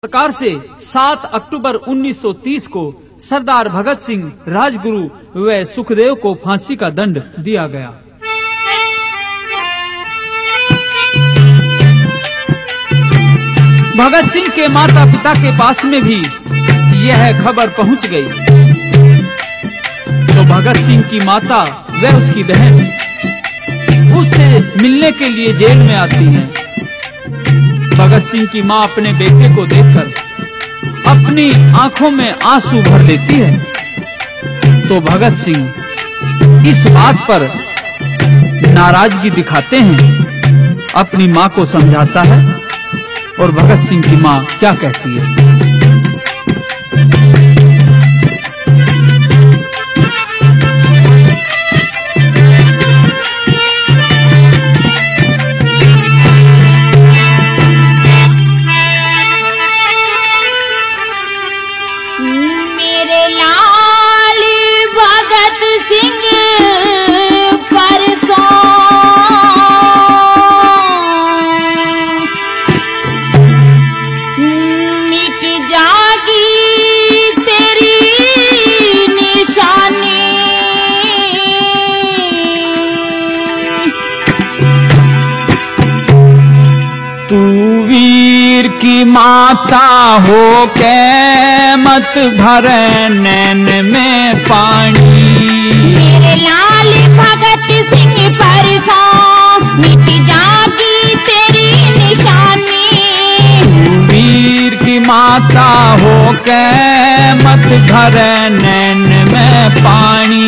प्रकार से 7 अक्टूबर 1930 को सरदार भगत सिंह, राजगुरु व सुखदेव को फांसी का दंड दिया गया। भगत सिंह के माता पिता के पास में भी यह खबर पहुंच गई, तो भगत सिंह की माता व उसकी बहन उससे मिलने के लिए जेल में आती हैं। भगत सिंह की मां अपने बेटे को देखकर अपनी आंखों में आंसू भर देती है, तो भगत सिंह इस बात पर नाराजगी दिखाते हैं, अपनी मां को समझाता है। और भगत सिंह की मां क्या कहती है? की माता हो के मत भरे नैन में पानी। मेरे लाल भगत सिंह परसों मिट जागी तेरी निशानी। वीर की माता हो के मत भरे नैन में पानी।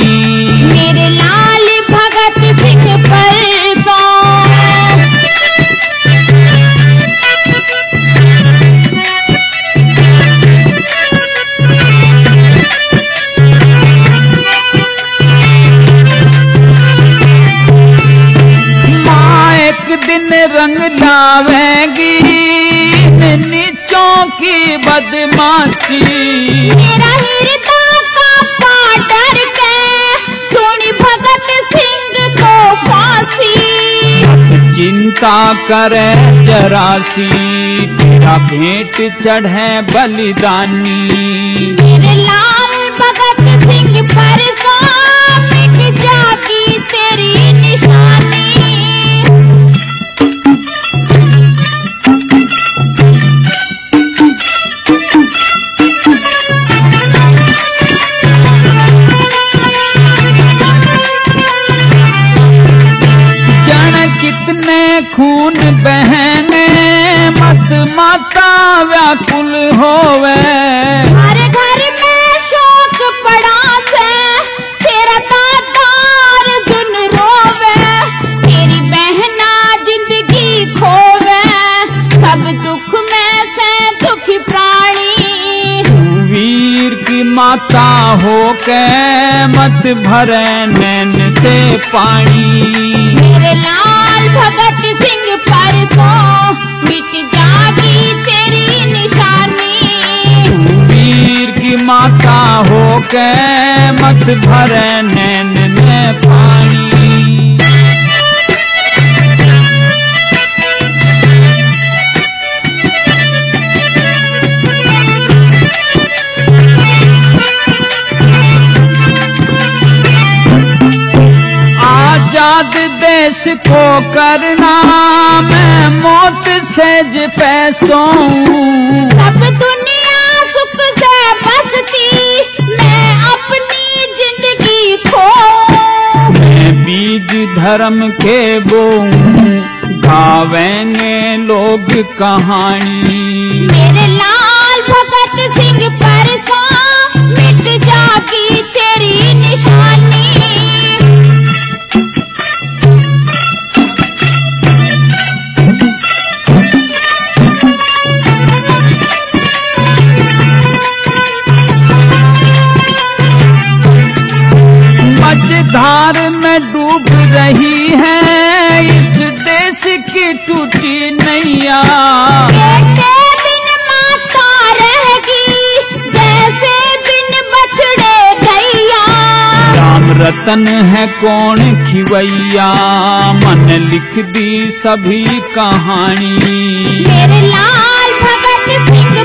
मेरे लाल भगत सिंह परसों दिन रंग लावेगी नीचों की बदमाशी। मेरा हृदय का पाटर के सुनी भगत सिंह को फांसी। चिंता करे जरासी तेरा भेंट चढ़े बलिदानी। मेरे लाल भगत सिंह परसों मिट जागी तेरी निशानी। खून बहने मत माता व्याकुल होवे। हर घर में शोक पड़ा से तेरा दातार जुन रोवे। तेरी बहना जिंदगी खोवे सब दुख में से दुखी प्राणी। वीर की माता हो के मत भरे नैन से पानी। मेरे लाल भगत सिंह परसों मिट जागी तेरी निशानी। वीर की माता हो के मत भरे नैन में पानी। आजाद देश को करना मैं मौत सेज पैसों। सब दुनिया सुख से बसती मैं अपनी जिंदगी खो। मैं बीज धर्म के बोऊं गावेंगे लोग कहानी। मेरे लाल भगत सिंह परसों मिट जागी तेरी निशानी। धार में डूब रही है इस देश की टूटी नैया। बेटे बिन माता रहेगी जैसे बिन बछड़े गैया। राम रतन है कौन खिवैया मन लिख दी सभी कहानी। मेरे लाल भगत सिंह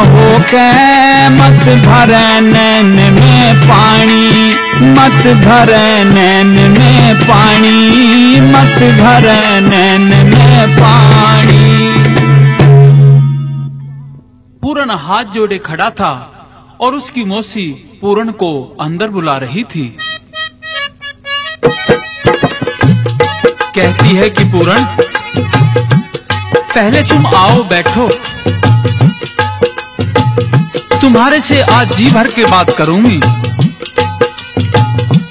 हो के मत भरे नैन में पानी, मत भरे नैन में पानी, मत भरे नैन में पानी। पूरण हाथ जोड़े खड़ा था और उसकी मौसी पूरण को अंदर बुला रही थी। कहती है कि पूरण, पहले तुम आओ बैठो, तुम्हारे से आज जी भर के बात करूंगी।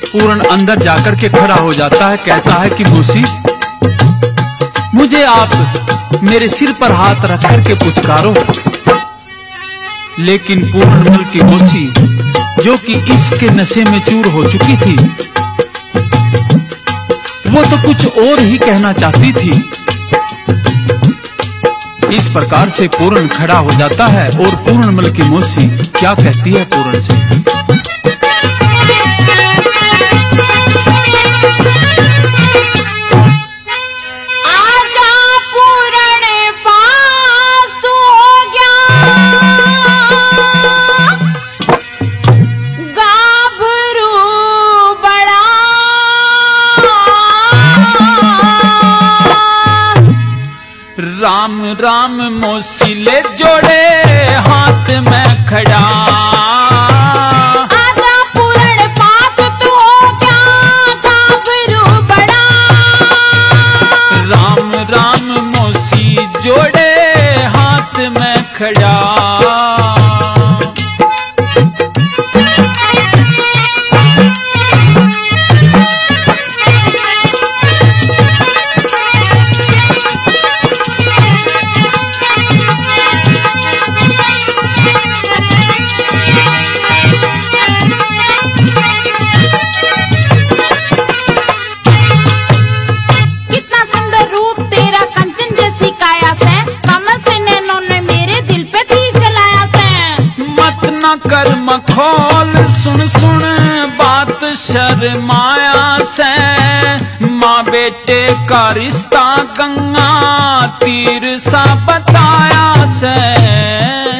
पूरण अंदर जाकर के खड़ा हो जाता है, कहता है कि मौसी, मुझे आप मेरे सिर पर हाथ रख करके पुचकारो। लेकिन पूर्णमल की मौसी, जो कि इसके नशे में चूर हो चुकी थी, वो तो कुछ और ही कहना चाहती थी। इस प्रकार से पूर्ण खड़ा हो जाता है और पूर्णमल की मौसी क्या कहती है पूर्ण से, आजा पूरण पास हो गया, गाभरू बड़ा राम राम मौसी ले जोड़े हाथ में खड़ा, आजा पूरण पास तू हो गया, गाभरू बड़ा राम राम मौसी जोड़े हाथ में खड़ा। कितना सुंदर रूप तेरा, कंचन जैसी काया से, कमल से नैनों ने मेरे दिल पे तीर चलाया से। मत न कर मखौल, सुन सुन बात शर्माया से, माँ बेटे का रिश्ता गंगा तीर सा बताया से।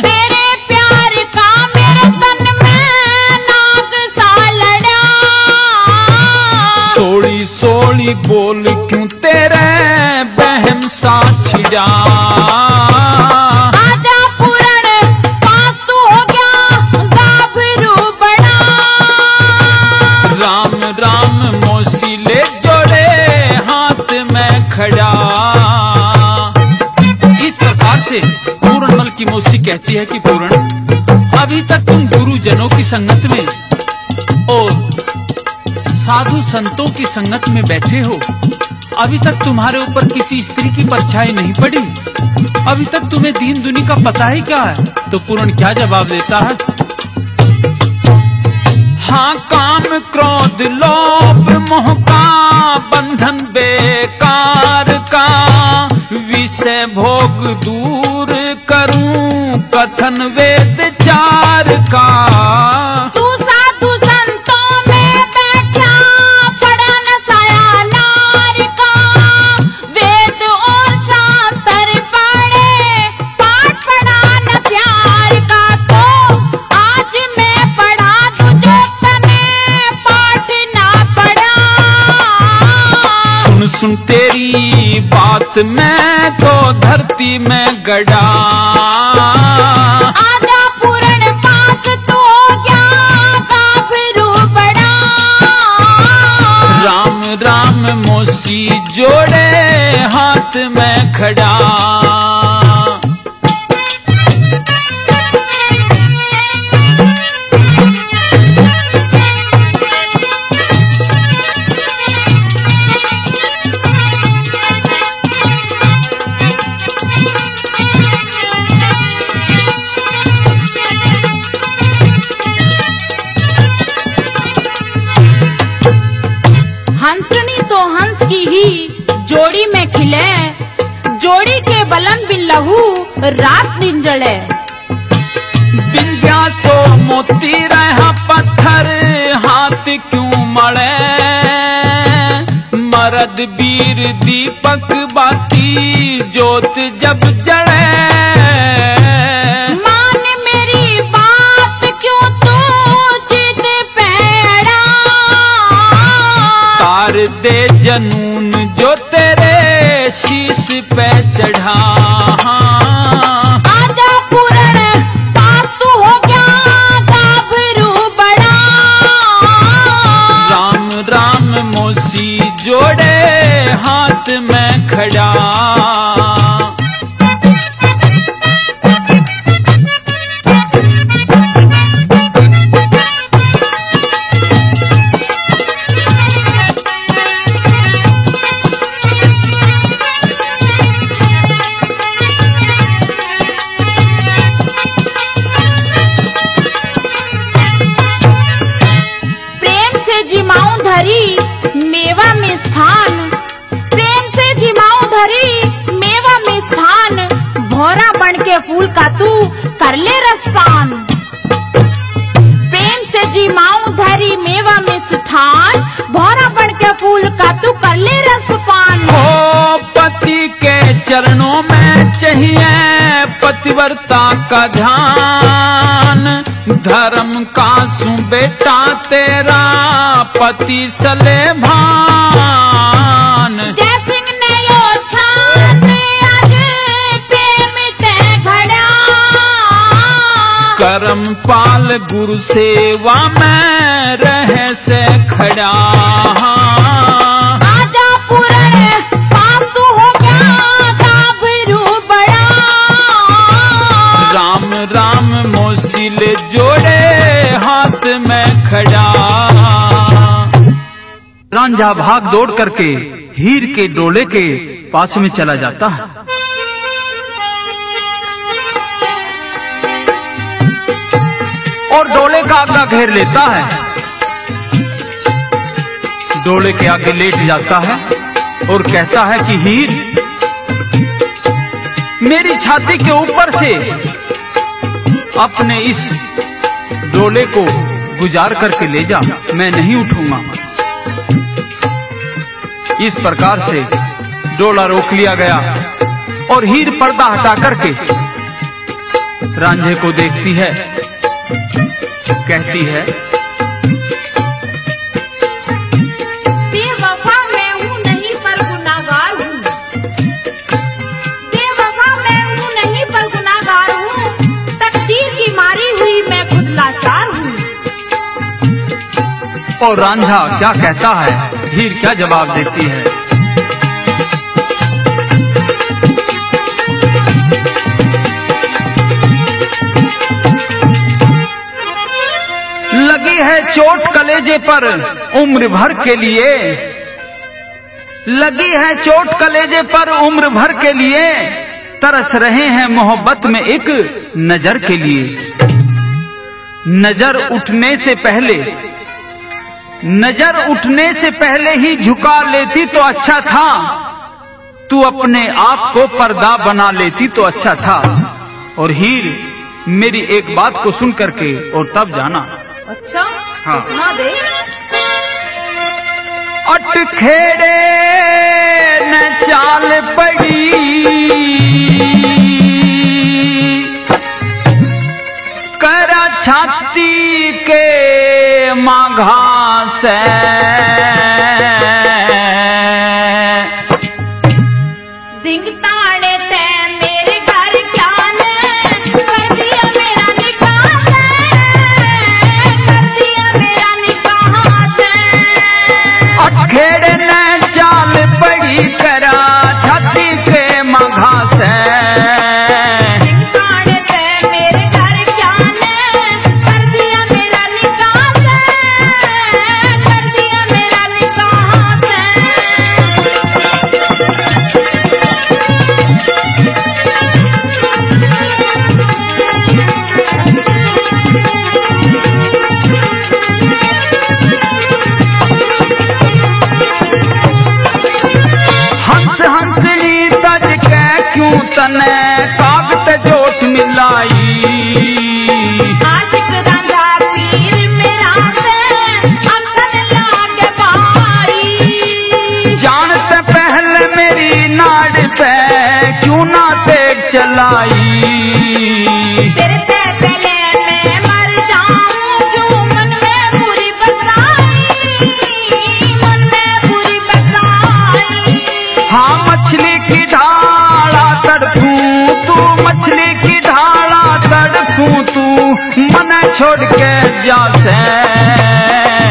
तेरे प्यार का मेरे तन में नाग सा लड़ा, सोड़ी सोड़ी बोल क्यों तेरे बहम सा छिड़ा, आजा पूरण पास तू हो गया, गाभरू बड़ा राम राम मौसी ले जोड़े हाथ में खड़ा। इस प्रकार से पूर्णमल की मौसी कहती है कि पूरण, अभी तक तुम गुरुजनों की संगत में और साधु संतों की संगत में बैठे हो, अभी तक तुम्हारे ऊपर किसी स्त्री की परछाई नहीं पड़ी, अभी तक तुम्हें दीन दुनी का पता ही क्या है। तो पूर्ण क्या जवाब देता है, हाँ काम क्रोध लोभ मोह का बंधन बेकार का, विषय भोग दूर करूं कथन वेद चार का। तू साधु संतों में बैठा पड़ा न साया नार का, वेद और शास्त्र पढ़े पाठ पढ़ा न प्यार का। तो आज मैं पढ़ा तुझे तने पाठ ना पढ़ा, सुन सुन तेरी बात मैं तो धरती में गड़ा, आजा पूरण पास तू हो गया, गाभरू बड़ा राम राम मौसी जोड़े हाथ में खड़ा। हंसनी तो हंस की ही जोड़ी में खिले, जोड़ी के बलन बिन लहू रात दिन जले। बिंदिया सो मोती रहा पत्थर हाथ क्यों मड़े, मरद वीर दीपक बाती जोत जब जड़े। मान दे जनून जो तेरे शीश पे चढ़ा। आजा पूरण पास तू हो गया गाभरू बड़ा। राम राम मोसी जोड़े हाथ में खड़ा। मेवा में स्थान, प्रेम से जिमाऊं धरी मेवा में स्थान। भौरा बन के फूल का तू कर ले रसपान। प्रेम से जिमाऊं धरी मेवा में स्थान। भौरा बन के फूल का तू कर ले रसपान। ओ पति के चरणों में चाहिए पतिव्रता का ध्यान। धर्म का सु बेटा तेरा पति सले भान। जय सिंह ने यो छान आज प्रेम ते घड़ा। करम पाल गुरु सेवा में रह से खड़ा। आजा पूरण पास तू हो गया गाभरू बड़ा। राम राम मोसिल जोड़े हाथ में खड़ा। रांझा भाग दौड़ करके हीर के डोले के पास में चला जाता है। और डोले का आगा घेर लेता है। डोले के आगे लेट जाता है और कहता है कि हीर, मेरी छाती के ऊपर से अपने इस डोले को गुजार करके ले जा, मैं नहीं उठूंगा। इस प्रकार से डोला रोक लिया गया और हीर पर्दा हटा करके रांझे को देखती है, कहती है, बेवफा मैं हूँ नहीं पर गुनाहगार हूँ। बेवफा मैं हूँ नहीं पर गुनाहगार हूँ। तकदीर की मारी हुई मैं खुद लाचार हूँ। और रांझा क्या कहता है, हीर क्या जवाब देती है। लगी है चोट कलेजे पर उम्र भर के लिए। लगी है चोट कलेजे पर उम्र भर के लिए। तरस रहे हैं मोहब्बत में एक नजर के लिए। नजर उठने से पहले ही झुका लेती तो अच्छा था। तू अपने आप को पर्दा बना लेती तो अच्छा था। और हीर मेरी एक बात को सुन करके और तब जाना। अच्छा हाँ। सुना दे। अटखेड़े न चाल पड़ी करा छाती के माघा से। दिंगताड़े ते मेरे घर क्या ने कर दिया मेरा निकाह से। कर दिया मेरा निकाह से। अटखेड़े न चाल पड़ी करा छाती के माघा से। तने कागत जोत मिलाई। आशिक रांझा पीर मेरा से अंगन लागे पाई। जानते पहले मेरी नाड़ पे क्यों ना तेग चलाई। तेरे से पहले मैं मर जाऊं क्यों मन में बुरी बसाई। मन में बुरी देखूं तू मन छोड़ के जाते।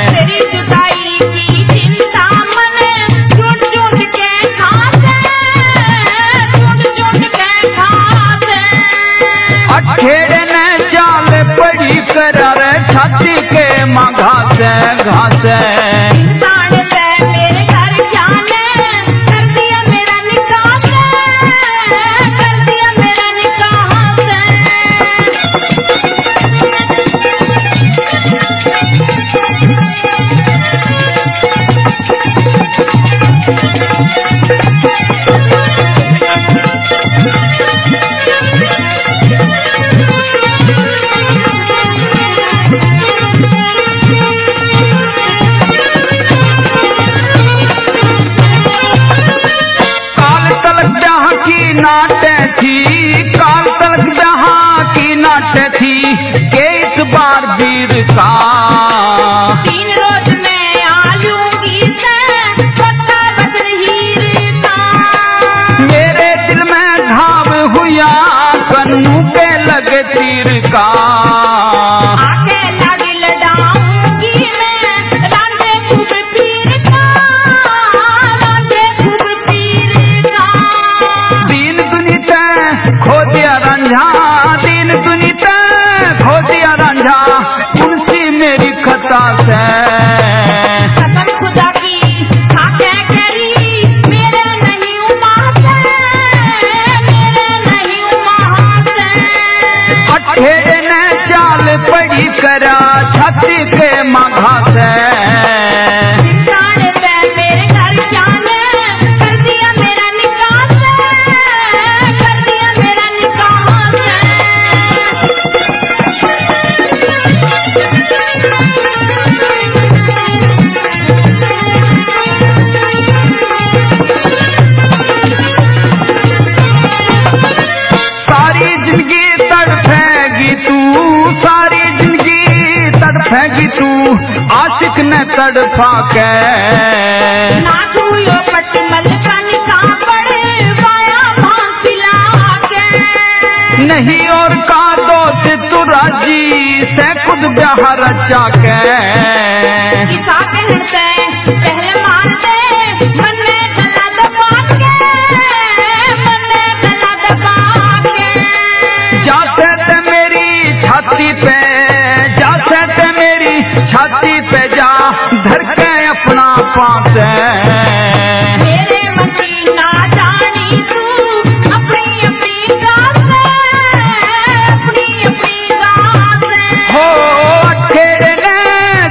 तेरी जुदाई की चिंता मन झूठ झूठ के खाते, झूठ झूठ के खाते। अठेड़े ने चाल पड़ी करार छाती के माँ घासे घासे। इंसान से मेरे घर जाने कर दिया मेरा निकाह से, कर दिया मेरा निकाह से। काल तलक जहाँ की नाटे थी, काल तलक जहाँ की नाटे थी के इस बार वीर का। 3 रोज में आलूंगी मैं पत्ता बदर हीर का। मेरे दिल में घाव हुआ कन्नू के लगे तीर का। आके लगी लड़ाऊंगी मैं रांझे खूब पीर का, रांझे खूब पीर का। दीन दुनिता खो दिया रंझा, दीन दुनिता खो दिया रंझा तुलसी मेरी खता से। कसम खुदा की खाके करी मेरे नहीं उमा से, मेरे नहीं उमा से। अठेड़े ने चाल पड़ी करा छाती के माघा से। इंसान से मेरे घर जाने कर दिया मेरा निकाह से, कर दिया मेरा निकाह से। सारी जिंदगी तड़फेगी तू, सारी जिंदगी तड़फेगी तू आशिक ने तड़फा के। ना छूयो पटमल का निकाह पड़े वाया भांग पिला के। नहीं और का दोस्त तू राजी से खुद ब्याह रचा के। किसा कहते पहले मारते मन में गला दबा के, मन में गला दबा के। जासे ते मेरी छाती पे, जासे ते मेरी छाती पे जा धर के अपना पास। मेरे मची ना जानी तू अपनी अपनी गात से, अपनी अपनी गात से। हो अठेड़े ने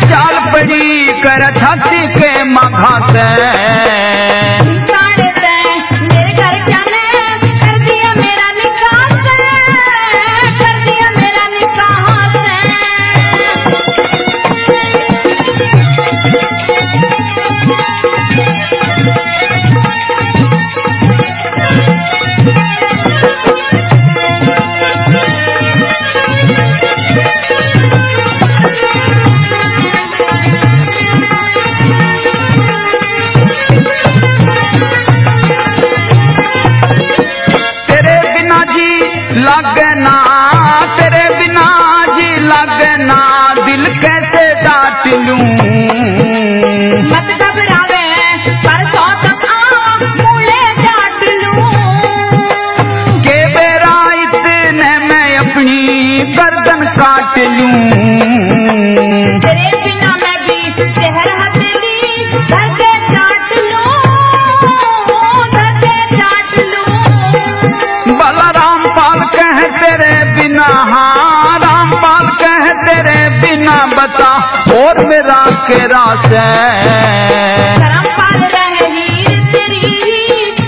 चाल पड़ी कर छाती के माघा से। इंसान से मेरे घर जाने कर दिया मेरा निकाह से, कर दिया मेरा निकाह से। तेरे बिना जी लागे ना, तेरे बिना जी लागे ना दिल कैसे डांट लूं। मत घबरावे परसों तक मूले डांट लूं। के बेरा इतने मैं अपनी गर्दन काट लूं। तेरे बिना मैं भी शहर हथेली धर के चाट लूं, धर के चाट लूं। भला रामपाल कह तेरे बिना, हाँ रामपाल कह तेरे बिना बता और मेरा के रास्ते। धर्म पाल रही तेरी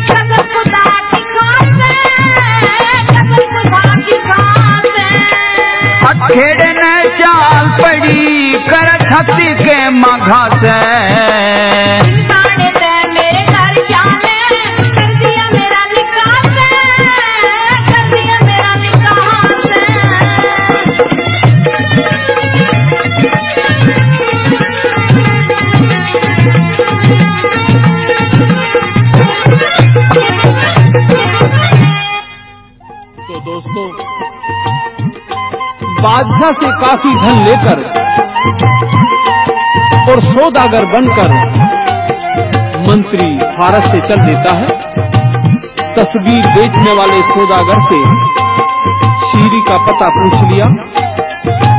कसम खुदा की खासे, कसम खुदा की खासे। अठेड़े ने चाल पड़ी कर छाती के माघा से। इंसान से मेरे घर जाने कर दिया मेरा निकाह से, कर दिया मेरा निकाह से। तो दोस्तों बादशाह से काफी धन लेकर और सौदागर बनकर मंत्री फारस से चल देता है। तस्वीर बेचने वाले सौदागर से शीरी का पता पूछ लिया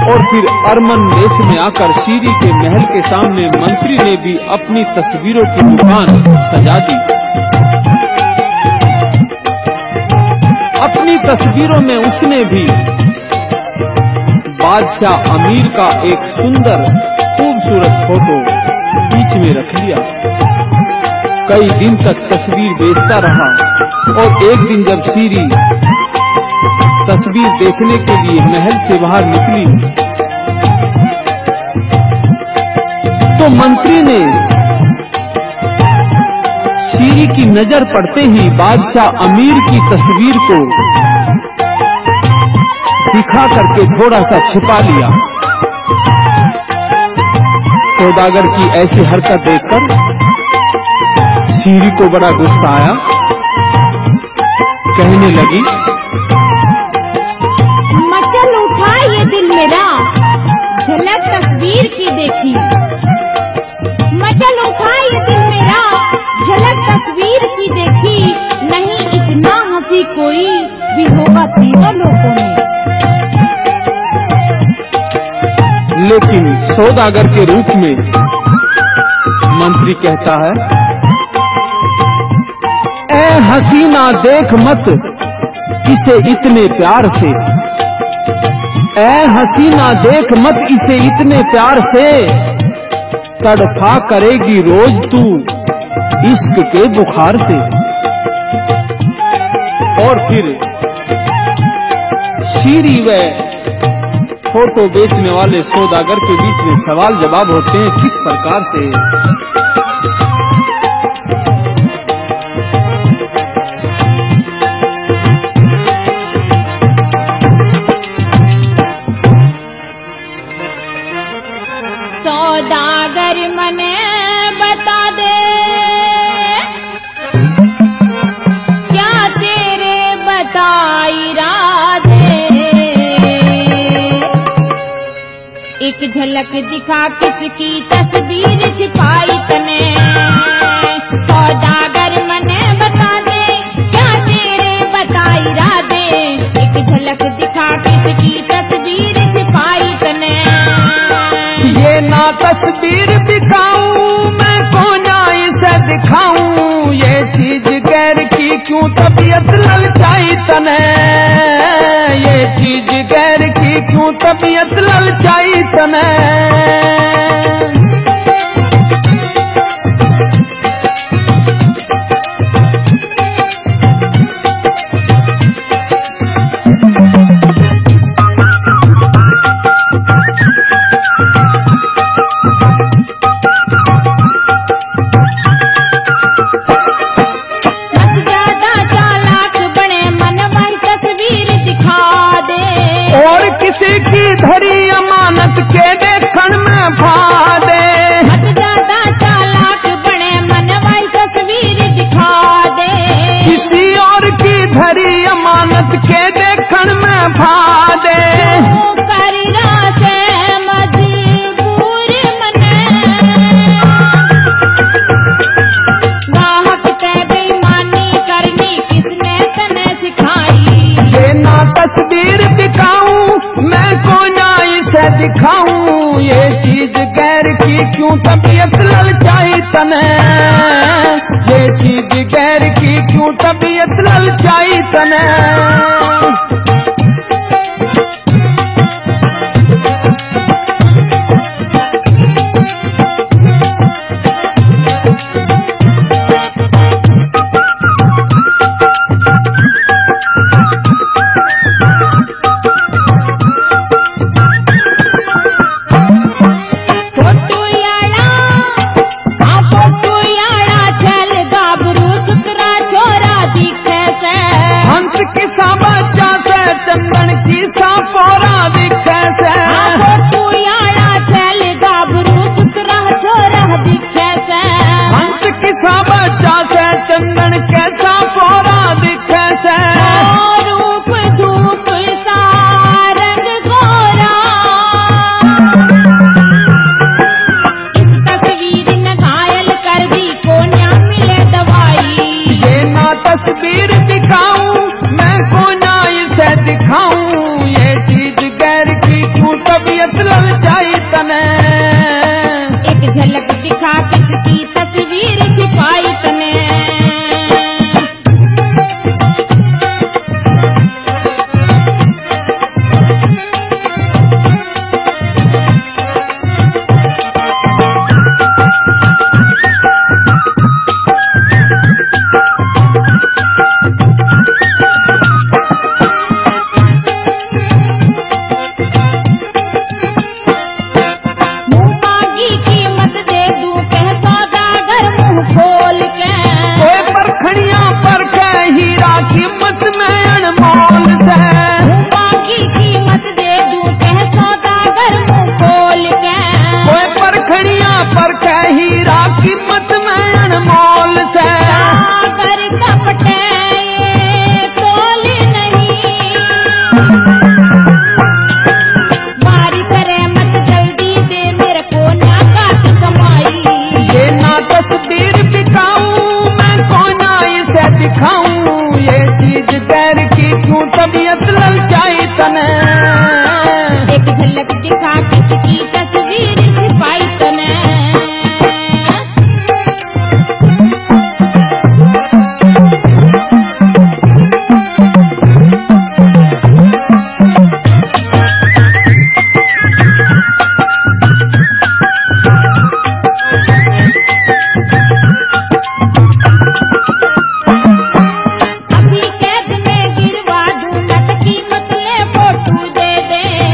और फिर अरमन देश में आकर शीरी के महल के सामने मंत्री ने भी अपनी तस्वीरों की दुकान सजा दी। अपनी तस्वीरों में उसने भी बादशाह अमीर का एक सुंदर खूबसूरत फोटो बीच में रख लिया। कई दिन तक तस्वीर बेचता रहा और एक दिन जब शीरी तस्वीर देखने के लिए महल से बाहर निकली तो मंत्री ने शीरी की नजर पड़ते ही बादशाह अमीर की तस्वीर को दिखा करके थोड़ा सा छिपा लिया। सौदागर की ऐसी हरकत देखकर शीरी को बड़ा गुस्सा आया। कहने लगी, मचल उठा ये दिल मेरा, झलक तस्वीर की देखी। मचल उठा ये दिल मेरा, झलक तस्वीर की देखी। नहीं इतना हंसी कोई भी होगा तीनों लोगों में। लेकिन सौदागर के रूप में मंत्री कहता है, ऐ हसीना देख मत इसे इतने प्यार से, ऐ हसीना देख मत इसे इतने प्यार से, तड़फा करेगी रोज तू इश्क के बुखार से। और फिर शीरी व फोटो बेचने वाले सौदागर के बीच में सवाल जवाब होते हैं। किस प्रकार से? सौदागर मने बता दे क्या तेरे बताई राधे। एक झलक दिखा किसकी तस्वीर छिपाई तने। सौदागर मने बता दे क्या तेरे बताई राधे। एक झलक दिखा किसकी तस्वीर छिपाई तने। ये ना तस्वीर दिखाऊं मैं को ना इसे दिखाऊं। ये चीज गैर की क्यों तबीयत ललचाई तने। ये चीज गैर की क्यों तबीयत ललचाई तने। किसी की धरी अमानत के देखण में भा दे। ज्यादा चालाक बने मनवाई तस्वीर दिखा दे। किसी और की धरी अमानत के देखण में भा दे। करना से मजबूर मने गाहक ते बेईमानी करनी किसने तने सिखाई। ये ना तस्वीर दिखाऊं मैं को ना इसे दिखाऊं। ये चीज गैर की क्यों तबीयत ललचाई तने। ये चीज गैर की क्यों तबीयत ललचाई तने। की साबा झलक दिखा किसकी तस्वीर छिपाई तने। तबीयत ललचाई तने। एक झलक दिखा किसकी तस्वीर छिपाई तने।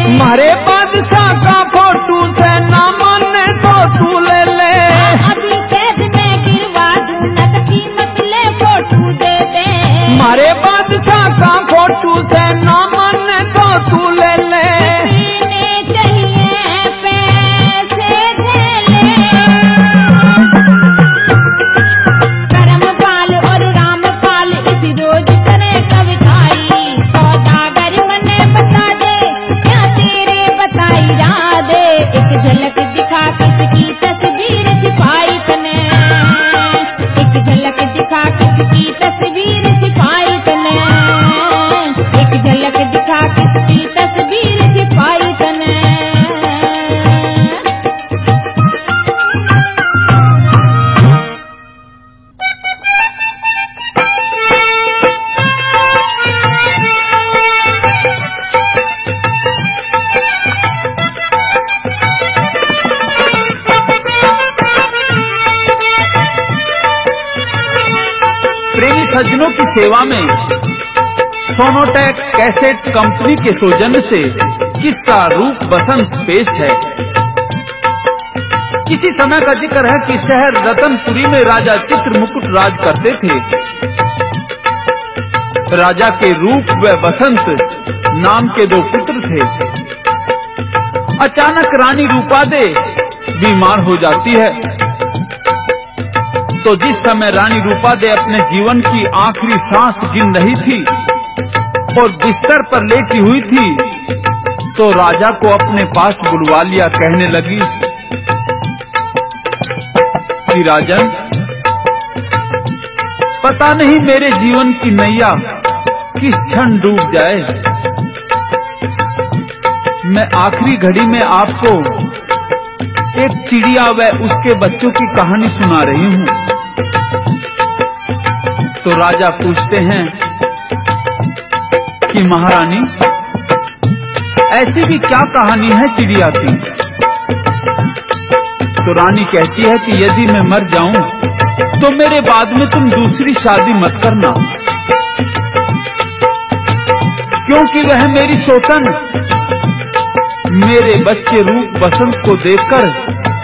हमारे बादशाह का फोटू से ना माने तो तू ले ले। अभी कैद में गिरवा दूं न तो कीमत ले फोटू दे दे। हमारे बादशाह का फोटू से ना माने तो तू ले ले। चाहिए पैसे दे ले। करमपाल और रामपाल इसी रोज करे कविताई। सौदागर मने बता दे इरादे। एक झलक दिखा किसकी तस्वीर छिपाई तने। एक झलक दिखा किसकी तस्वीर छिपाई तने। एक झलक दिखा किसकी तस्वीर छिपाई तने। प्रेमी सज्जनों की सेवा में सोनोटेक कैसेट कंपनी के सौजन्य से किस्सा रूप बसंत पेश है। किसी समय का जिक्र है कि शहर रतनपुरी में राजा चित्रमुकुट राज करते थे। राजा के रूप व बसंत नाम के दो पुत्र थे। अचानक रानी रूपादे बीमार हो जाती है। तो जिस समय रानी रूपादे अपने जीवन की आखिरी सांस गिन रही थी और बिस्तर पर लेटी हुई थी, तो राजा को अपने पास बुलवा लिया। कहने लगी कि राजन, पता नहीं मेरे जीवन की नैया किस क्षण डूब जाए। मैं आखिरी घड़ी में आपको एक चिड़िया व उसके बच्चों की कहानी सुना रही हूँ। तो राजा पूछते हैं कि महारानी, ऐसी भी क्या कहानी है चिड़िया की? तो रानी कहती है कि यदि मैं मर जाऊं तो मेरे बाद में तुम दूसरी शादी मत करना, क्योंकि वह मेरी सौतन मेरे बच्चे रूप बसंत को देखकर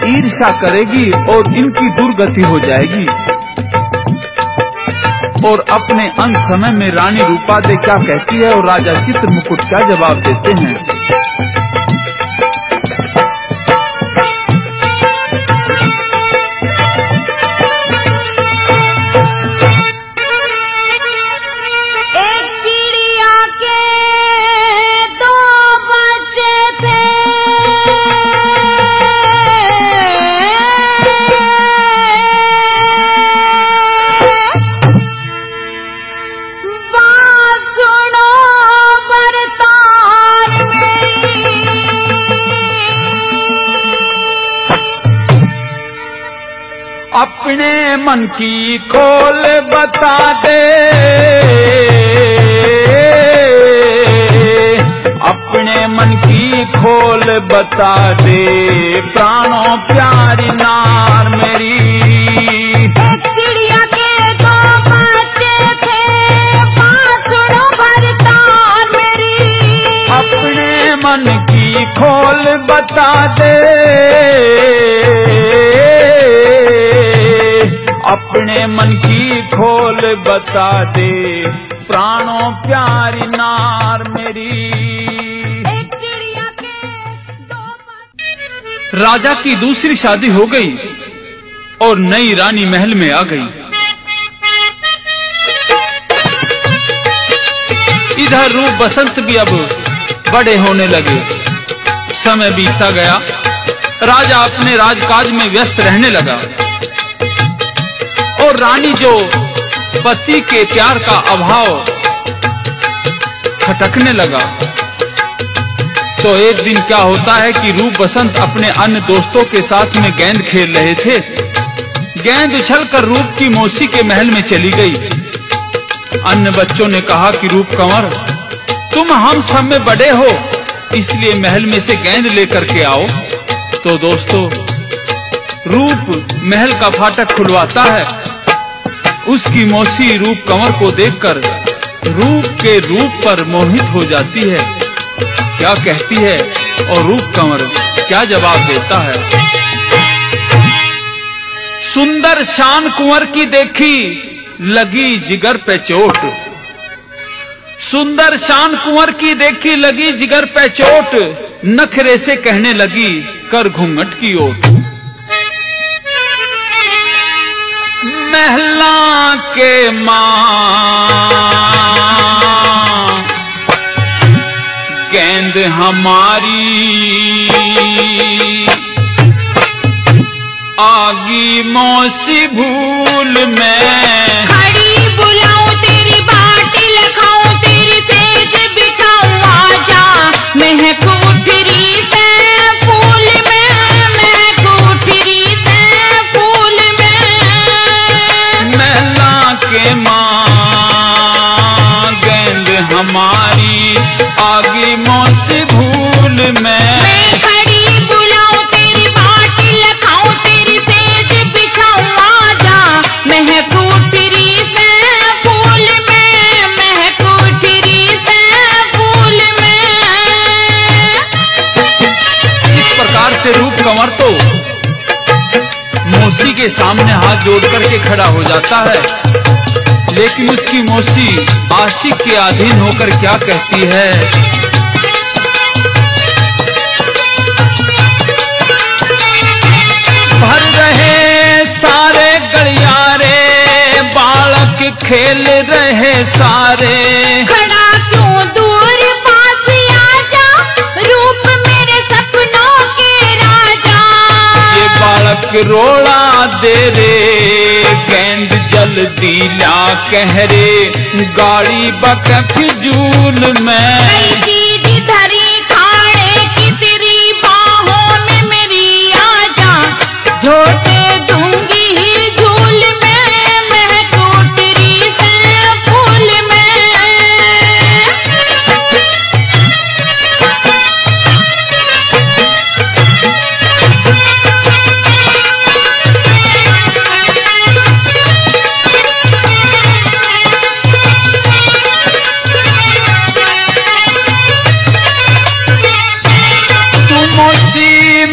ईर्ष्या करेगी और इनकी दुर्गति हो जाएगी। और अपने अंत समय में रानी रूपादे क्या कहती है और राजा चित्रमुकुट क्या जवाब देते हैं। सुनो बरतार में अपने मन की खोल बता दे, अपने मन की खोल बता दे, प्राणों प्यारी नार मेरी। एक चिड़िया के दो बच्चे थे, बांसुरों भर तान मेरी। अपने मन की खोल बता दे, अपने मन की खोल बता दे, प्राणों प्यारी नार मेरी। एक चिड़िया के दो राजा की दूसरी शादी हो गई और नई रानी महल में आ गई। इधर रूप बसंत भी अब बड़े होने लगे। समय बीतता गया, राजा अपने राजकाज में व्यस्त रहने लगा और रानी जो पति के प्यार का अभाव खटकने लगा। तो एक दिन क्या होता है कि रूप बसंत अपने अन्य दोस्तों के साथ में गेंद खेल रहे थे। गेंद उछलकर रूप की मौसी के महल में चली गई। अन्य बच्चों ने कहा कि रूप कंवर, तुम हम सब में बड़े हो, इसलिए महल में से गेंद लेकर के आओ। तो दोस्तों, रूप महल का फाटक खुलवाता है। उसकी मौसी रूप कंवर को देखकर रूप के रूप पर मोहित हो जाती है। क्या कहती है और रूप कंवर क्या जवाब देता है? सुंदर शान कुंवर की देखी लगी जिगर पे चोट, सुंदर शान कुंवर की देखी लगी जिगर पे चोट, नखरे से कहने लगी कर घूंघट की ओट। महला के मां गेंद हमारी आगी मौसी भूल में, खड़ी बुलाऊं तेरी बाटी लखाऊं तेरी सेज बिछाऊं, आजा महक उठरी से फूल में, महक उठरी से फूल में। महला के मां गेंद हमारी आगी मौसी भूल में, मैं खड़ी बुलाऊं तेरी बाटी लखाऊं तेरी सेज बिछाऊं, आजा महक उठरी से फूल में, महक उठरी से फूल में। इस प्रकार से रूप कंवर तो मौसी के सामने हाथ जोड़ करके खड़ा हो जाता है, लेकिन उसकी मौसी आशिक के अधीन होकर क्या कहती है? भर रहे सारे गलियारे, बालक खेल रहे सारे, खड़ा क्यों दूर पास आजा, रूप मेरे सपनों के राजा। ये बालक रोड़ा दे रे, गेंद जल्दी ला कह रे, गाड़ी बक फिजूल में। चीज धरी खाड़े की तेरी बाहों में मेरी, आजा झोटे दूंगी ही झूल में, महक उठरी से फूल में।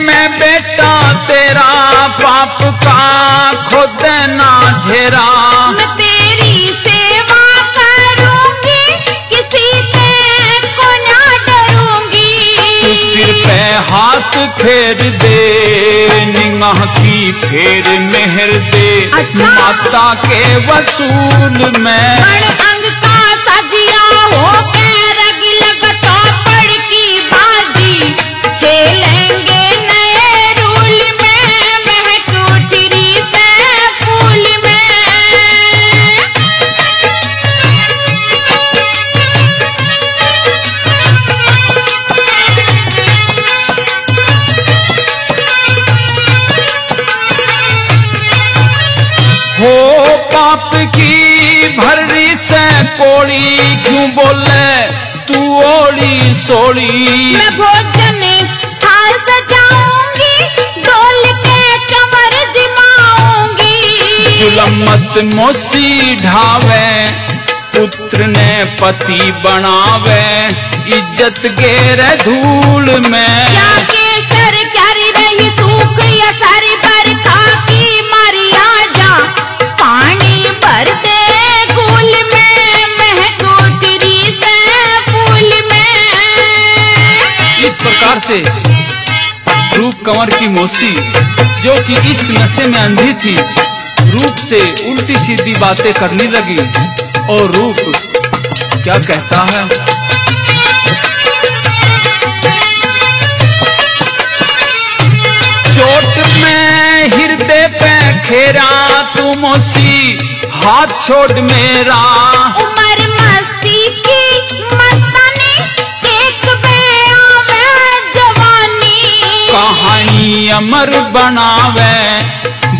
मैं बेटा तेरा पाप का खुद ना झेरा, मैं तेरी सेवा करूंगी किसी से को ना डरूंगी। तू सिर पे हाथ फेर दे, निगाह की फेर मेहर दे, अच्छा। माता के वसूल में। अंग का सजिया हो के रग लगता पड़ की बाजी, खेलेंगे नए रूल में, महक उठरी से फूल में। भर्री से कोड़ी क्यों बोले तू ओड़ी सोड़ी। मैं भोजन थाल सजाऊंगी, डोल के कमर दिमाऊंगी। जुलम मत मोसी ढावे, पुत्र ने पति बनावे, इज्जत गेर धूल में। जाके सर क्यारी रही सूख या सारी बरखा की मारी आजा, पानी भर दे फूल में, महक उठरी से फूल में। इस प्रकार से रूप कंवर की मौसी, जो कि इस नशे में अंधी थी, रूप से उल्टी सीधी बातें करने लगी। और रूप क्या कहता है? चोट में हृदय पे खेरा तू मौसी, हाथ छोड़ मेरा। उमर मस्ती की मस्तानी, एक बेआवे जवानी। कहानी अमर बनावे,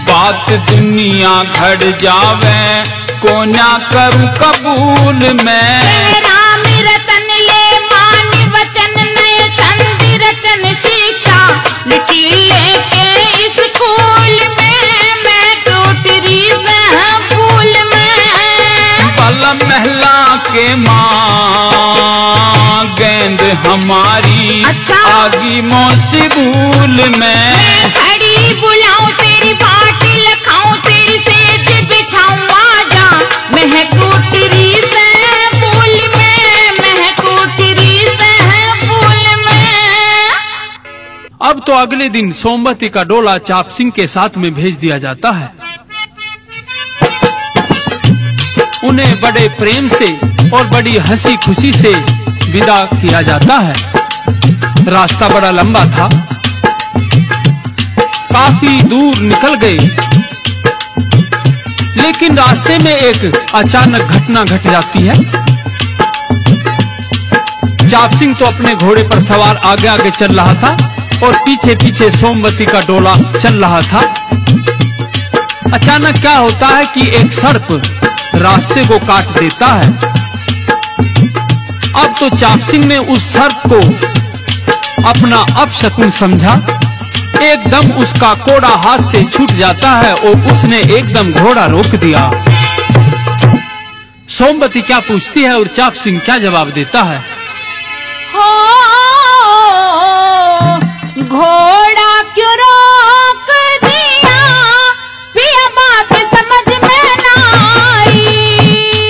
बात दुनिया घड़ जावे, को ना करूं कबूल मैं। राम रतन ले मान वचन, नए छंद रचन शिक्षा, लिखी लेके स्कूल में, मैं टूटरी सह फूल में। पल महला के माँ गेंद हमारी, अच्छा। आगी मौसी भूल में। मैं खड़ी बुलाऊं तेरी बाटी लखाऊं, तेरी सेज बिछाऊं आजा, महक उठरी से फूल में, महक उठरी से फूल में। अब तो अगले दिन सोमवती का डोला चाप सिंह के साथ में भेज दिया जाता है। उन्हें बड़े प्रेम से और बड़ी हंसी खुशी से विदा किया जाता है। रास्ता बड़ा लंबा था, काफी दूर निकल गए, लेकिन रास्ते में एक अचानक घटना घट जाती है। चाप सिंह तो अपने घोड़े पर सवार आगे आगे चल रहा था और पीछे पीछे सोमवती का डोला चल रहा था। अचानक क्या होता है कि एक सर्प रास्ते को काट देता है। अब तो चाप सिंह ने उस सर्प को अपना अपशकुन समझा, एकदम उसका कोड़ा हाथ से छूट जाता है और उसने एकदम घोड़ा रोक दिया। सोमवती क्या पूछती है और चाप सिंह क्या जवाब देता है? हो घोड़ा क्यों रोक दिया, पिया बात समझ में ना आई।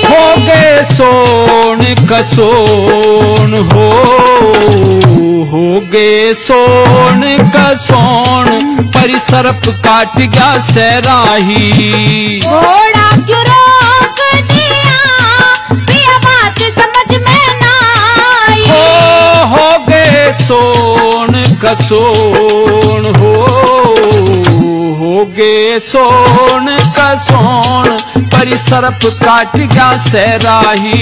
हो गए सोन कसोन, हो गए सोन कसोन, पर सर्प काट गया सराही। घोड़ा क्यों रोक दिया, पिया बात समझ में ना आई। हो गए सोन कसोन, हो गए सोन कसोन, पर सर्प काट गया सराही।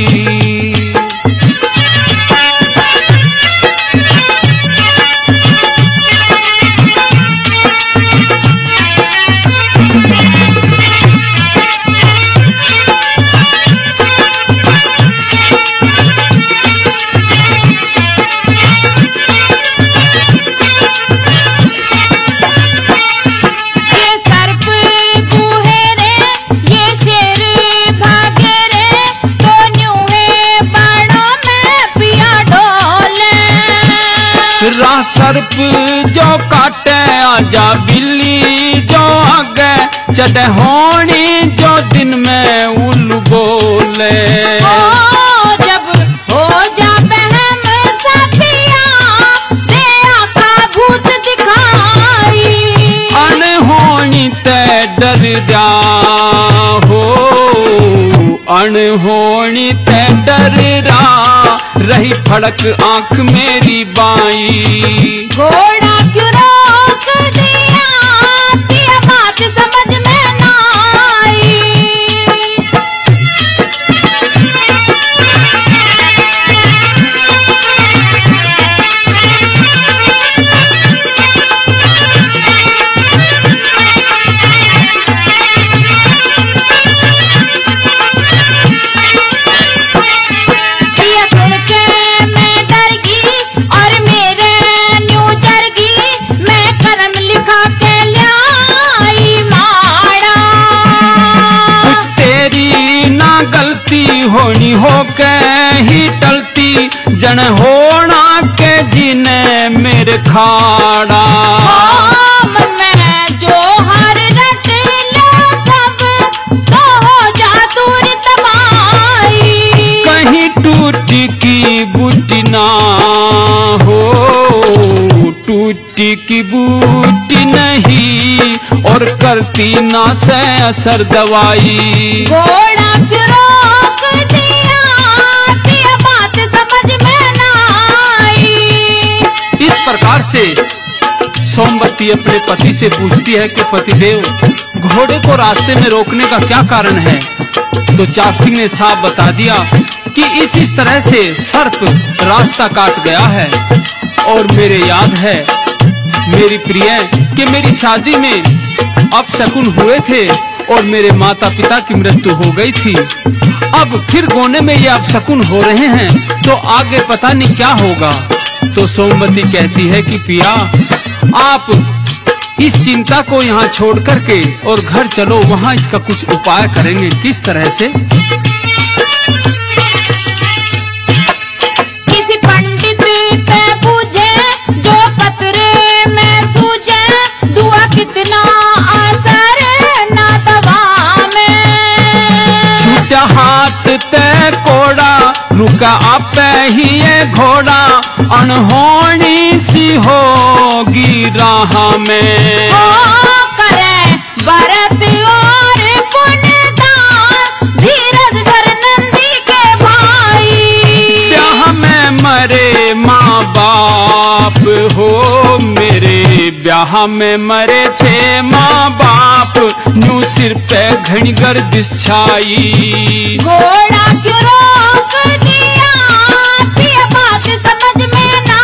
सर्प जो काटे आजा बिल्ली जो आगे चढ़े होनी, जो दिन में उल्लू बोले। जब हो जा बहम सपिया, दे आका भूत दिखाई। अनहोनी ते डर जा हो, अनहोनी ते डर रा, रही फड़क आंख मेरी बाई। घोड़ा क्यों रोक दिया, पिया बात समझ में ना आई। होनी हो के ही टलती, जन होना के जिने मेरे खाड़ा। मन में जो हर रट लो सब, तो हो जा दूर तबाही। कहीं टूटी की बूटी ना हो, टूटी की बूटी नहीं, और करती ना से असर दवाई। घोड़ा क्यों रोक दिया, ये बात समझ में ना आई। इस प्रकार से सोमवती अपने पति से पूछती है कि पतिदेव, घोड़े को रास्ते में रोकने का क्या कारण है? तो चाप सिंह ने साफ बता दिया कि इस तरह से सर्प रास्ता काट गया है। और मेरे याद है मेरी प्रिय कि मेरी शादी में अपशकुन हुए थे और मेरे माता पिता की मृत्यु हो गई थी। अब फिर गोने में ये अपशकुन हो रहे हैं, तो आगे पता नहीं क्या होगा। तो सोमवती कहती है कि पिया, आप इस चिंता को यहाँ छोड़ करके और घर चलो, वहाँ इसका कुछ उपाय करेंगे। किस तरह से? किसी पंडित से पूछे, जो पतरे में सूझे, दुआ कितना असर ना दवा में। छूटा हाथ ते कोड़ा, रुका आप ही ये घोड़ा, अनहोनी सी होगी राह में। करे भरत और पुण्यदान, धीरज धर नंदी के भाई। ब्याह में मरे माँ बाप हो मेरे, ब्याह में मरे थे माँ बाप, न्यू सिर पे घनी गर्दिश छाई। घोड़ा क्यों रोक दिया, ये बात समझ में ना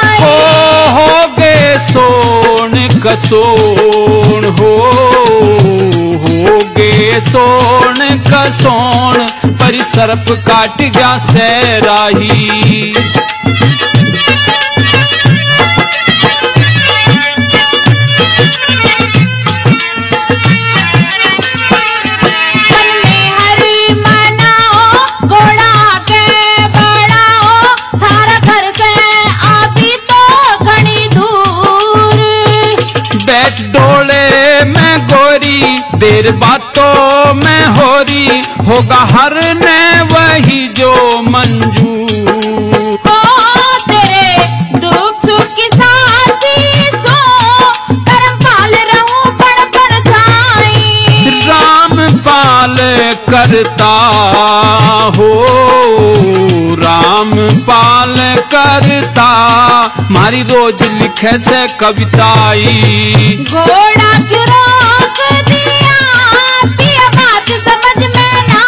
आई। हो गए सोन कसोन हो गए सोन कसोन, पर सर्प काट गया सैराही। देर बातों में होरी, होगा हर ने वही जो मंजूर। तेरे दुख सुख की साथी सो, करम पाल रहूं बड़ परछाई। राम पाल करता हो, राम पाल करता, मारी रोज लिखे से कविताई। घोड़ा क्यों रोक दिया, ये बात समझ में ना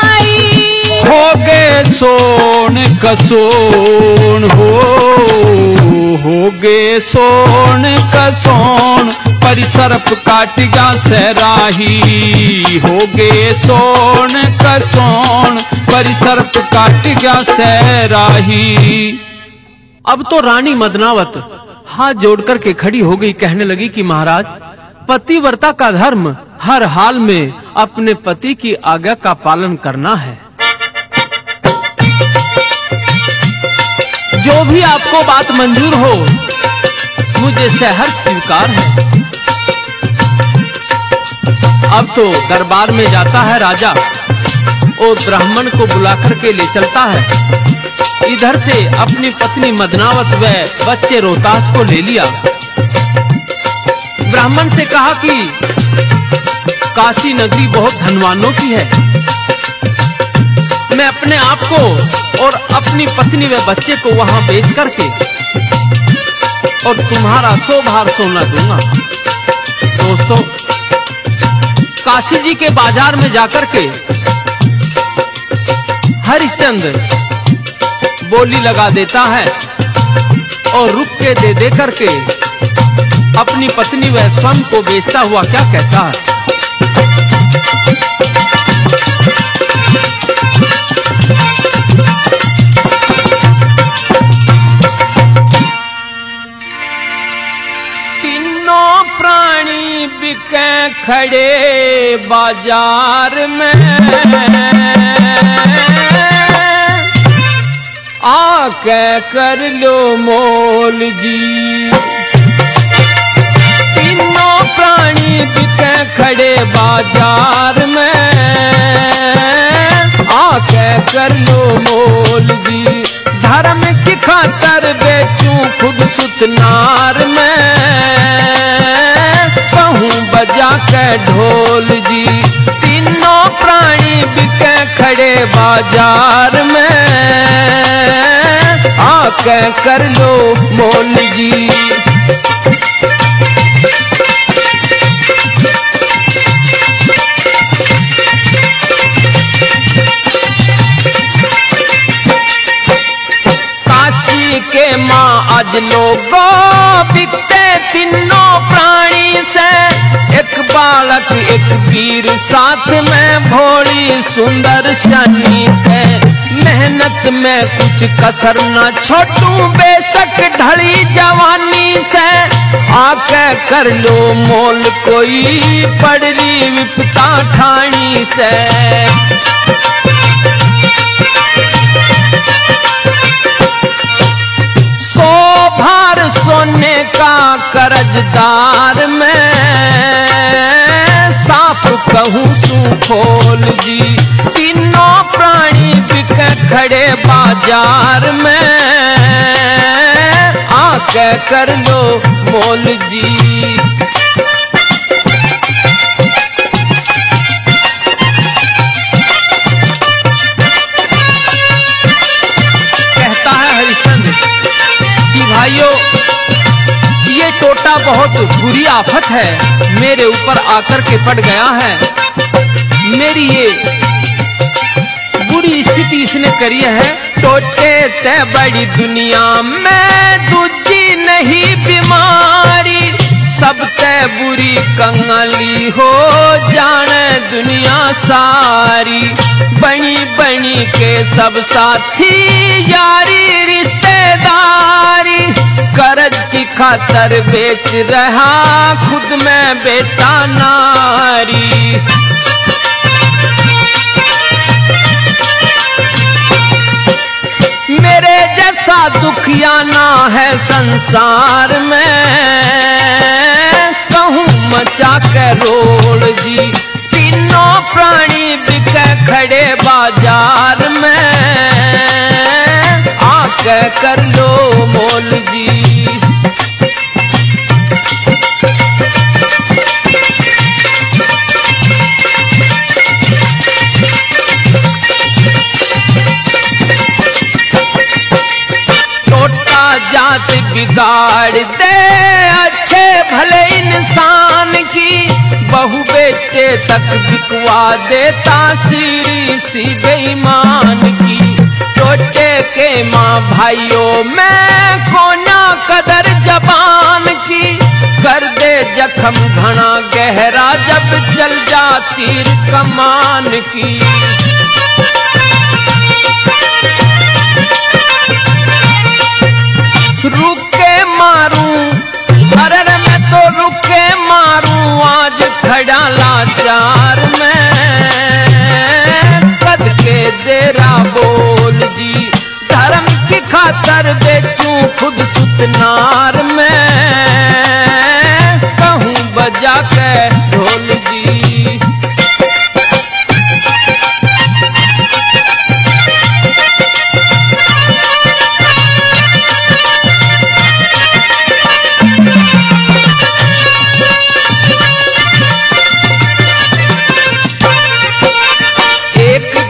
आई। हो गए सोन कसोन हो गए सोन कसोन, पर सर्प काट गया सैराही। हो गए सोन कसोन, पर सर्प काट गया सैराही। अब तो रानी मदनावत हाथ जोड़कर के खड़ी हो गई, कहने लगी कि महाराज, पतिव्रता का धर्म हर हाल में अपने पति की आज्ञा का पालन करना है। जो भी आपको बात मंजूर हो, मुझे सहर्ष स्वीकार है। अब तो दरबार में जाता है राजा और ब्राह्मण को बुलाकर के ले चलता है। इधर से अपनी पत्नी मदनावत व बच्चे रोहतास को ले लिया। ब्राह्मण से कहा कि काशी नगरी बहुत धनवानों की है, मैं अपने आप को और अपनी पत्नी व बच्चे को वहां बेच करके और तुम्हारा 100 भार सोना दूंगा। दोस्तों, काशी जी के बाजार में जाकर के हरिश्चंद्र बोली लगा देता है और रुक के दे करके अपनी पत्नी व स्वयं को बेचता हुआ क्या कहता है? तीनों प्राणी बिके खड़े बाजार में, आके कर लो मोल जी। तीनों प्राणी बिके खड़े बाजार में, आके कर लो मोल जी। धर्म की खातर बेचूं खुद सुतनार में, कहूं बजा के ढोल जी। तीनों प्राणी बिके खड़े बाजार में, आके कर लो मोल जी। काशी के माँ आज लोगों बिकते तीनों प्राणी से, एक बालक एक वीर साथ में भोली सुंदर शानी से। मेहनत में कुछ कसर न छोटू बेशक ढली जवानी से, आके कर लो मोल कोई पड़री विपता ठानी से। भार सोने का कर्जदार में, साफ कहूं सू खोल जी। तीनों प्राणी बिके खड़े बाजार में, आके कर लो मोल जी। कहता है हरिश्चंद्र कि भाइयों, ये टोटा बहुत बुरी आफत है, मेरे ऊपर आकर के पड़ गया है। मेरी ये बुरी स्थिति इसने करी है। टोटे ते बड़ी दुनिया में दूजी नहीं बीमारी, सबसे बुरी कंगाली हो जाने दुनिया सारी। बनी बनी के सब साथी यारी रिश्तेदारी, कर्ज की खातर बेच रहा खुद में बेटा नारी। मेरे जैसा दुखिया ना है संसार में, कहूं मचा के रोल जी। तीनों प्राणी बिके खड़े बाजार में, आके कर लो मोल जी। जात बिगाड़ दे अच्छे भले इंसान की, बहू बेटे तक बिकवा देता सीरी सी बेईमान की। टोटे के माँ भाइयों में कोना कदर जबान की, कर दे जख्म घना गहरा जब चल जा तीर कमान की। रुक के मारूं, अरे मैं तो रुक के मारूं आज खड़ा लाचार में, कद के देरा बोल जी। धर्म की खातर बेचूं खुद सुतनार में, कहूं बजा के ढोल जी।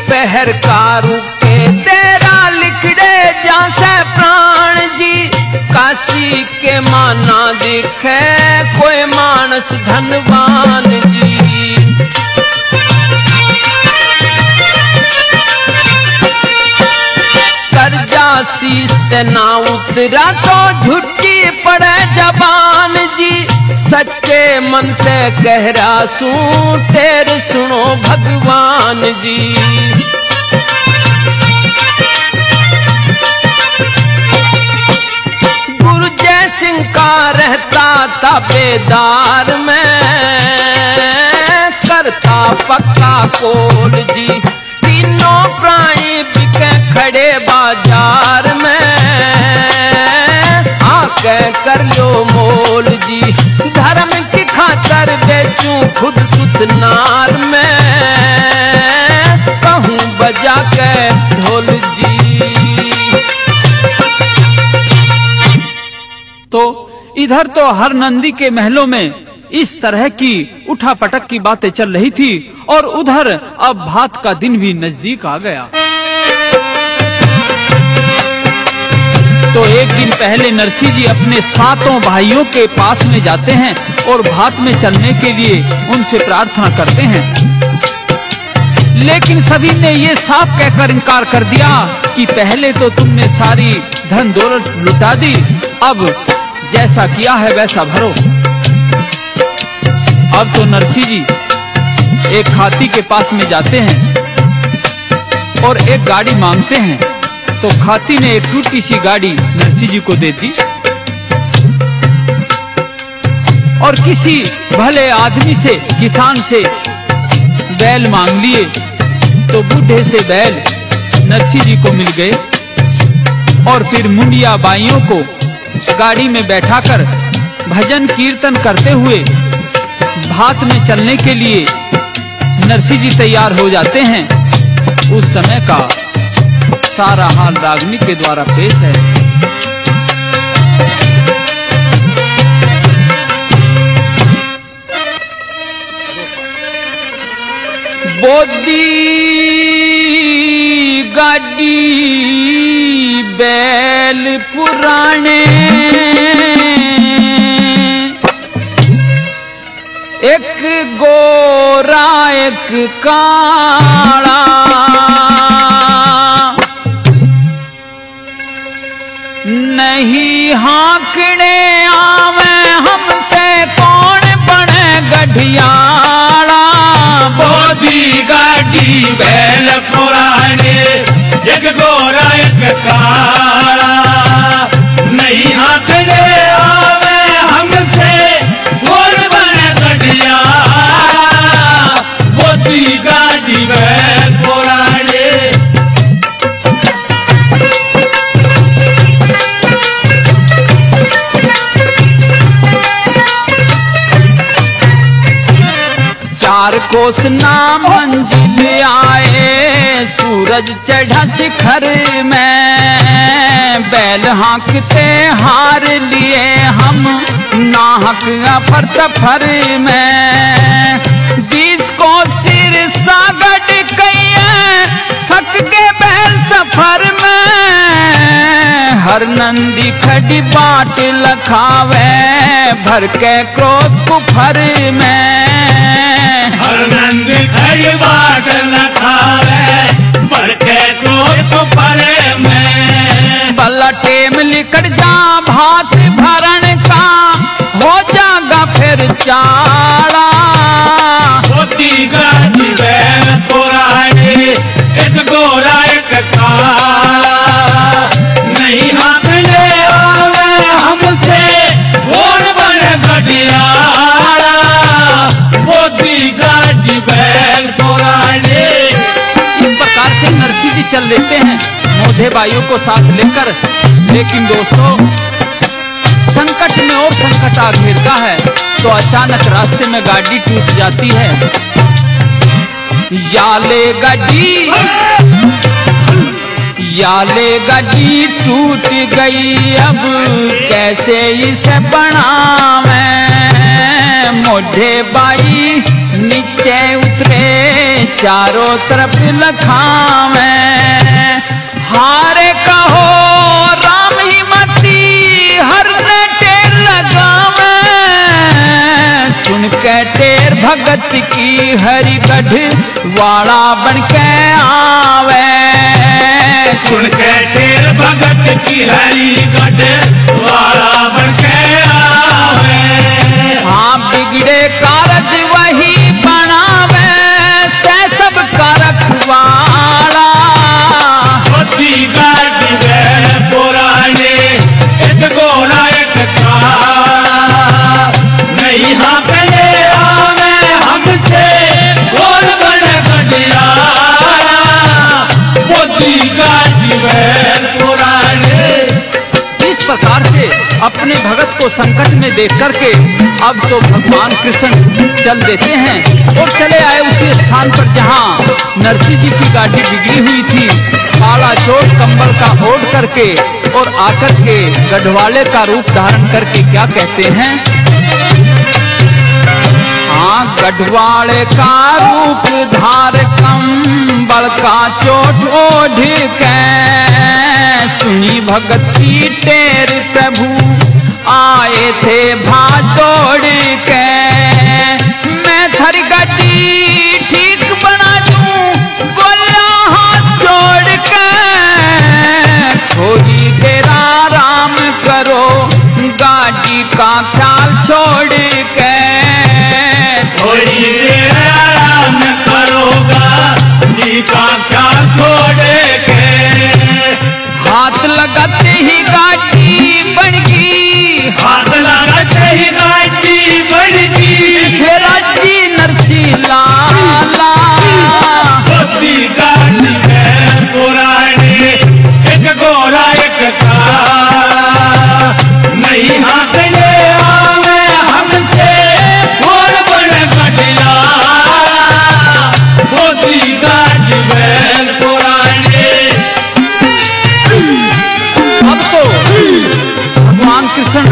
पहर कारू के तेरा लिखड़े जैसे प्राण जी। काशी के माना दिखे कोई मानस धनवान जी। कर्जा शीश ना उतरा तो झुट्टी पड़े जबान जी। सच्चे मन से कह रहा सू तेरे सुनो भगवान जी। गुरु जय सिंह का रहता था बेदार में, करता पक्का कोल जी। तीनों प्राणी बिके खड़े बाजार में, आके कर लो मोल जी, धर्म की खातर बेचूं खुद सुतनार में, कहूँ बजा के ढोल जी। तो इधर तो हर नंदी के महलों में इस तरह की उठापटक की बातें चल रही थी और उधर अब भात का दिन भी नजदीक आ गया। तो एक दिन पहले नरसी जी अपने 7 भाइयों के पास में जाते हैं और भात में चलने के लिए उनसे प्रार्थना करते हैं, लेकिन सभी ने ये साफ कहकर इनकार कर दिया कि पहले तो तुमने सारी धन दौलत लुटा दी, अब जैसा किया है वैसा भरो। अब तो नरसी जी एक हाथी के पास में जाते हैं और एक गाड़ी मांगते हैं, तो खाती ने एक टूटी सी गाड़ी नरसी जी को दे दी और किसी भले आदमी से, किसान से बैल मांग लिए, तो बूढ़े से बैल नरसी जी को मिल गए और फिर मुंडिया बाइयों को गाड़ी में बैठाकर भजन कीर्तन करते हुए भात में चलने के लिए नरसी जी तैयार हो जाते हैं। उस समय का सारा हाल रागनी के द्वारा पेश है। बोदी गाड़ी बैल पुराने, एक गोरा एक काला, नहीं हाँकने आवे हमसे कौन बने गढ़ियाला। बोदी गाड़ी बैल पुराने, एक गोरा एक काला, नहीं हाँकने आवे हमसे कौन बने गढ़ियाला। बोदी गाड़ी बैल पुराने। चार कोस ना मंजिल आए, सूरज चढ़ा शिखर में, बैल हाँकते हार लिए हम नाहक अफर तफर में। 20 को सिर सागड़ कइए थक के बैल सफर में, हर नंदी खड़ी बाट लखावे भर के क्रोध कुफर में। हर नंद खड़ी बाट लखावे भर के क्रोध कुफर में। बल्ला टेम लिकड़ जा भात भरण का, हो जागा फिर चाड़ा। बोदी गाड़ी बैल पुराने, एक गोरा एक काला, नहीं हाँकने आवे हमसे कौन बने गढ़ियाला। बोदी गाड़ी बैल पुराने। इस प्रकार से नरसी जी चल देते हैं मोढ़े बाइयों को साथ लेकर, लेकिन दोस्तों संकट में और संकट आ घेरता है तो अचानक रास्ते में गाड़ी टूट जाती है। याले गाड़ी टूट गई, अब कैसे इसे बनावे। मोढ़े बाई नीचे उतरे चारों तरफ लखावे, हारे कहो राम ही मती हर ने टेर लगावे। सुन के टेर भगत की हरिगढ़ वाला बन के आवे। सुन के टेर भगत की हरिगढ़ वाला बन के आवे। हाँ बिगड़े कारज वही बनावे से सब का रखवाला। बोदी गाड़ी बैल पुराने, एक गोरा एक काला, नहीं हाँकने आवे हमसे कौन बने गढ़ियाला। में देख करके अब तो भगवान कृष्ण चल देते हैं और चले आए उसी स्थान पर जहाँ नरसिंह जी की गाड़ी बिगड़ी हुई थी। काला चोट कंबल का ओढ़ करके और आकर के गढ़वाले का रूप धारण करके क्या कहते हैं? हाँ, गढ़वाले का रूप धार कंबल का चोट ओढ़ के सुनी भगती टेर प्रभु आए थे भादौड़ के। मैं थर गड्डी ठीक बना दूं बोला हाथ जोड़ के, थोड़ी देर आराम करो गाड़ी का ख्याल छोड़ के। थोड़ी देर आराम करोगा जी का ख्याल छोड़ के। हाथ लगाते ही गाड़ी बढ़ गई, हाथ लगाते ही गाड़ी बढ़ गई। फिर जी नरसिंह लाला छोटी गाड़ी है पुरानी, एक गोरा एक काला, नहीं हाथ ले आवे हमसे फोन बन गटिया। छोटी गाड़ी है पुरानी। अब तो भगवान कृष्ण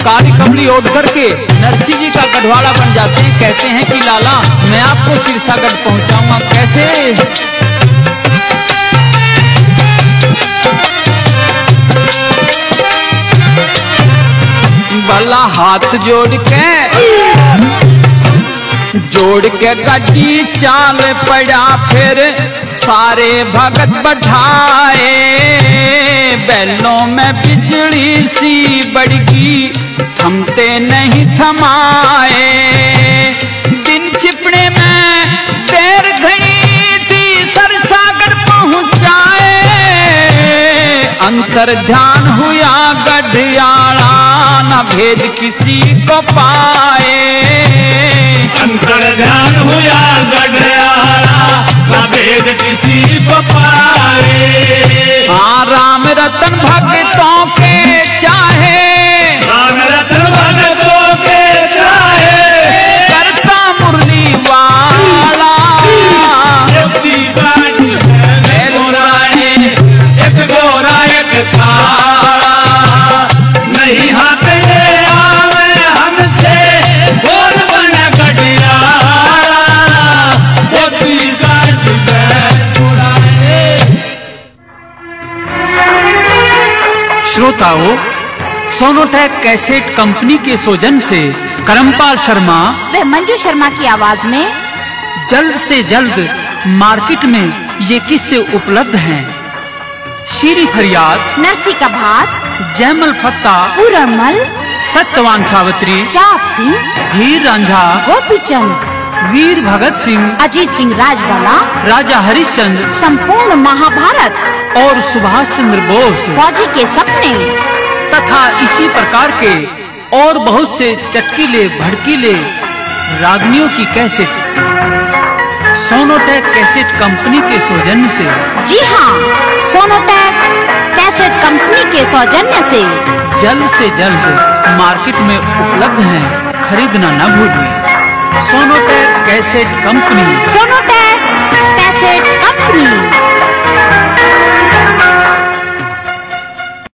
काली कमली ओढ़ करके नरसिंह जी का गढ़वाला बन जाते हैं। कहते हैं कि लाला मैं आपको सिरसागढ़ पहुंचाऊंगा। कैसे? भला हाथ जोड़ के गाड़ी चाल पड़ा, फिर सारे भगत बढ़ाए। बैलों में बिजली सी बढ़गी, थमते नहीं थमाए। दिन छिपने में देर घड़ी थी, सिरसागढ़ पहुंचाए। अंतर ध्यान हुआ गढ़ियाला, न भेद किसी को पाए। अंतर ध्यान हुआ गढ़ियाला, न भेद किसी को पाए। हाँ, राम रतन भक्तों के चाहे, राम रतन भक्तों के चाहे, करता मुरली वाला। छोटी गाड़ी है पुरानी, एक गोरा एक काला, नहीं हाथ ले आवे हमसे गोर बन गढ़ियाला। छोटी गाड़ी है पुरानी। श्रोताओं, सोनोटेक कैसेट कंपनी के सौजन्य से करमपाल शर्मा व मंजू शर्मा की आवाज में जल्द से जल्द मार्केट में ये किस्से उपलब्ध हैं। शीरी फरियाद, नरसी का भात, जयमल फत्ता, पूरमल, सत्यवान सावित्री, चाप सिंह, हीर रांझा, गोपीचंद, वीर भगत सिंह, अजीत सिंह राजवाला, राजा हरिश्चंद्र, संपूर्ण महाभारत और सुभाष चंद्र बोस फौजी के सपने तथा इसी प्रकार के और बहुत से चटकीले भड़कीले रागनियों की कैसेट सोनोटेक कैसेट कंपनी के सौजन्य से। जी हाँ, सोनोटेक कैसेट कंपनी के सौजन्य से जल्द से जल्द मार्केट में उपलब्ध हैं, खरीदना न भूलिए। Sonotek cassette company. सोनोटेक